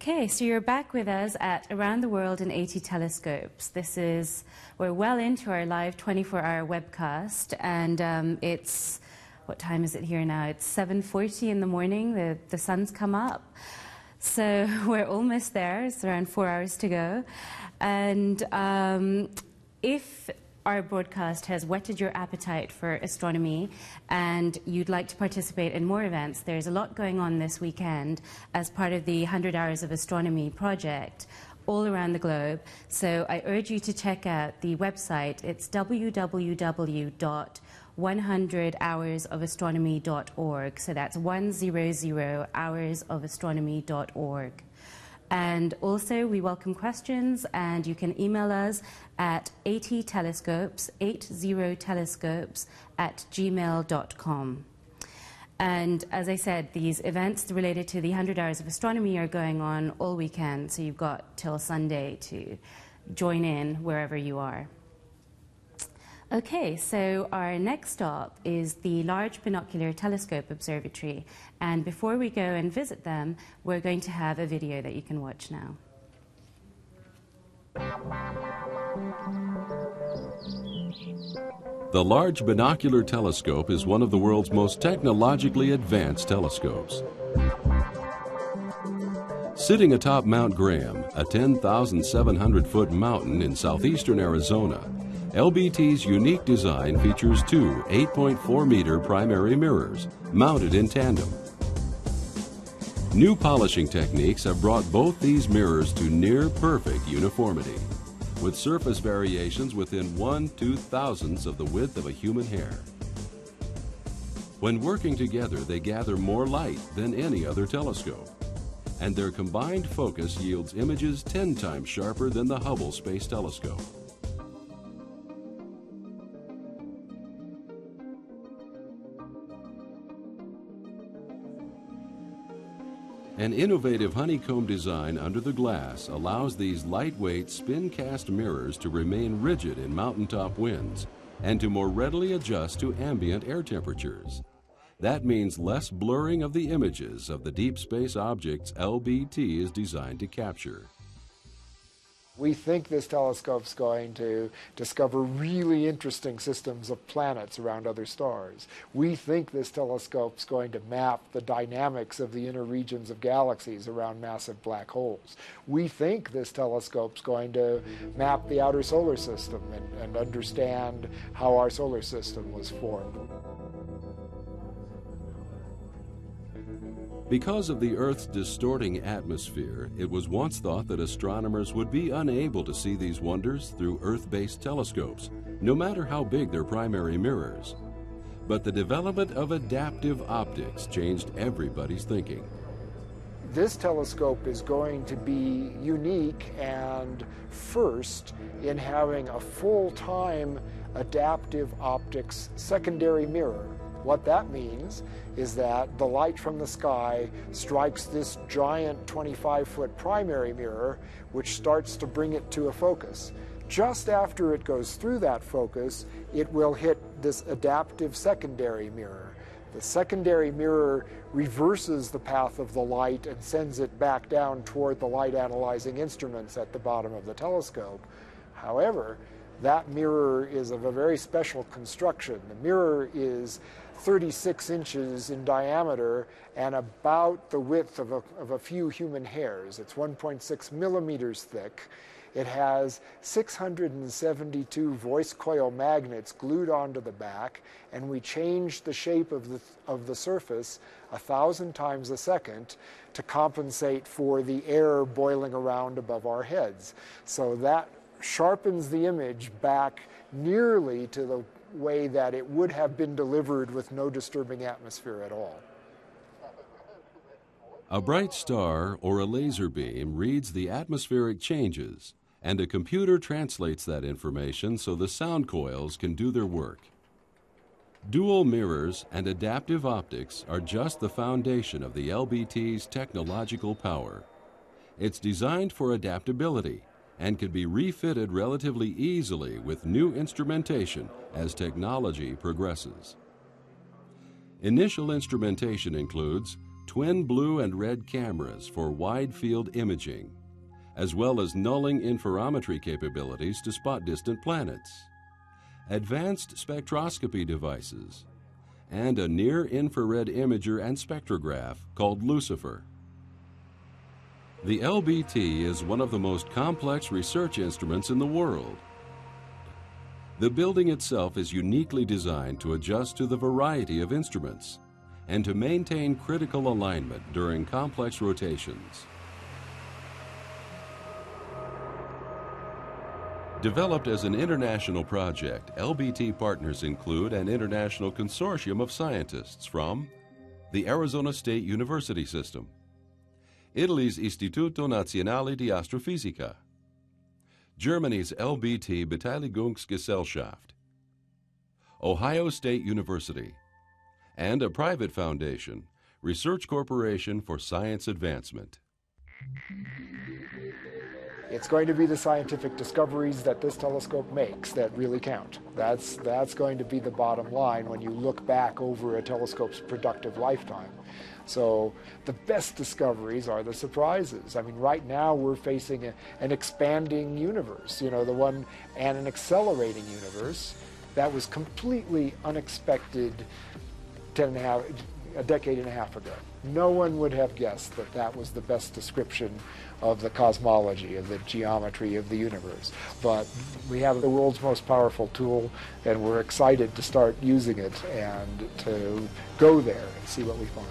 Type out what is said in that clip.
Okay, so you're back with us at Around the World in 80 Telescopes. We're well into our live 24-hour webcast, and it's, what time is it here now? It's 7:40 in the morning, the sun's come up. So we're almost there, it's around 4 hours to go. And if our broadcast has whetted your appetite for astronomy and you'd like to participate in more events, there's a lot going on this weekend as part of the 100 Hours of Astronomy project all around the globe. So I urge you to check out the website. It's www.100hoursofastronomy.org. So that's 100hoursofastronomy.org. And also, we welcome questions, and you can email us at 80telescopes, 80telescopes @gmail.com. And as I said, these events related to the 100 Hours of Astronomy are going on all weekend, so you've got till Sunday to join in wherever you are. Okay, so our next stop is the Large Binocular Telescope Observatory, and before we go and visit them, we're going to have a video that you can watch now. The Large Binocular Telescope is one of the world's most technologically advanced telescopes. Sitting atop Mount Graham, a 10,700-foot mountain in southeastern Arizona, LBT's unique design features two 8.4-meter primary mirrors mounted in tandem. New polishing techniques have brought both these mirrors to near-perfect uniformity, with surface variations within 1/2000th of the width of a human hair. When working together, they gather more light than any other telescope, and their combined focus yields images 10 times sharper than the Hubble Space Telescope. An innovative honeycomb design under the glass allows these lightweight spin-cast mirrors to remain rigid in mountaintop winds and to more readily adjust to ambient air temperatures. That means less blurring of the images of the deep space objects LBT is designed to capture. We think this telescope's going to discover really interesting systems of planets around other stars. We think this telescope's going to map the dynamics of the inner regions of galaxies around massive black holes. We think this telescope's going to map the outer solar system and understand how our solar system was formed. Because of the Earth's distorting atmosphere, it was once thought that astronomers would be unable to see these wonders through Earth-based telescopes, no matter how big their primary mirrors. But the development of adaptive optics changed everybody's thinking. This telescope is going to be unique and first in having a full-time adaptive optics secondary mirror. What that means is that the light from the sky strikes this giant 25-foot primary mirror, which starts to bring it to a focus. Just after it goes through that focus, it will hit this adaptive secondary mirror. The secondary mirror reverses the path of the light and sends it back down toward the light analyzing instruments at the bottom of the telescope. However, that mirror is of a very special construction. The mirror is 36 inches in diameter and about the width of a few human hairs. It's 1.6 millimeters thick. It has 672 voice coil magnets glued onto the back, and we change the shape of the surface 1,000 times a second to compensate for the air boiling around above our heads. So that sharpens the image back nearly to the way that it would have been delivered with no disturbing atmosphere at all. A bright star or a laser beam reads the atmospheric changes, and a computer translates that information so the sound coils can do their work. Dual mirrors and adaptive optics are just the foundation of the LBT's technological power. It's designed for adaptability and can be refitted relatively easily with new instrumentation as technology progresses. Initial instrumentation includes twin blue and red cameras for wide-field imaging, as well as nulling interferometry capabilities to spot distant planets, advanced spectroscopy devices, and a near-infrared imager and spectrograph called Lucifer. The LBT is one of the most complex research instruments in the world. The building itself is uniquely designed to adjust to the variety of instruments and to maintain critical alignment during complex rotations. Developed as an international project, LBT partners include an international consortium of scientists from the Arizona State University System, Italy's Istituto Nazionale di Astrofisica, Germany's LBT Beteiligungsgesellschaft, Ohio State University, and a private foundation, Research Corporation for Science Advancement. It's going to be the scientific discoveries that this telescope makes that really count. That's going to be the bottom line when you look back over a telescope's productive lifetime. So the best discoveries are the surprises. I mean, right now we're facing an expanding universe, and an accelerating universe that was completely unexpected a decade and a half ago. No one would have guessed that that was the best description of the cosmology, of the geometry of the universe. But we have the world's most powerful tool, and we're excited to start using it and to go there and see what we find.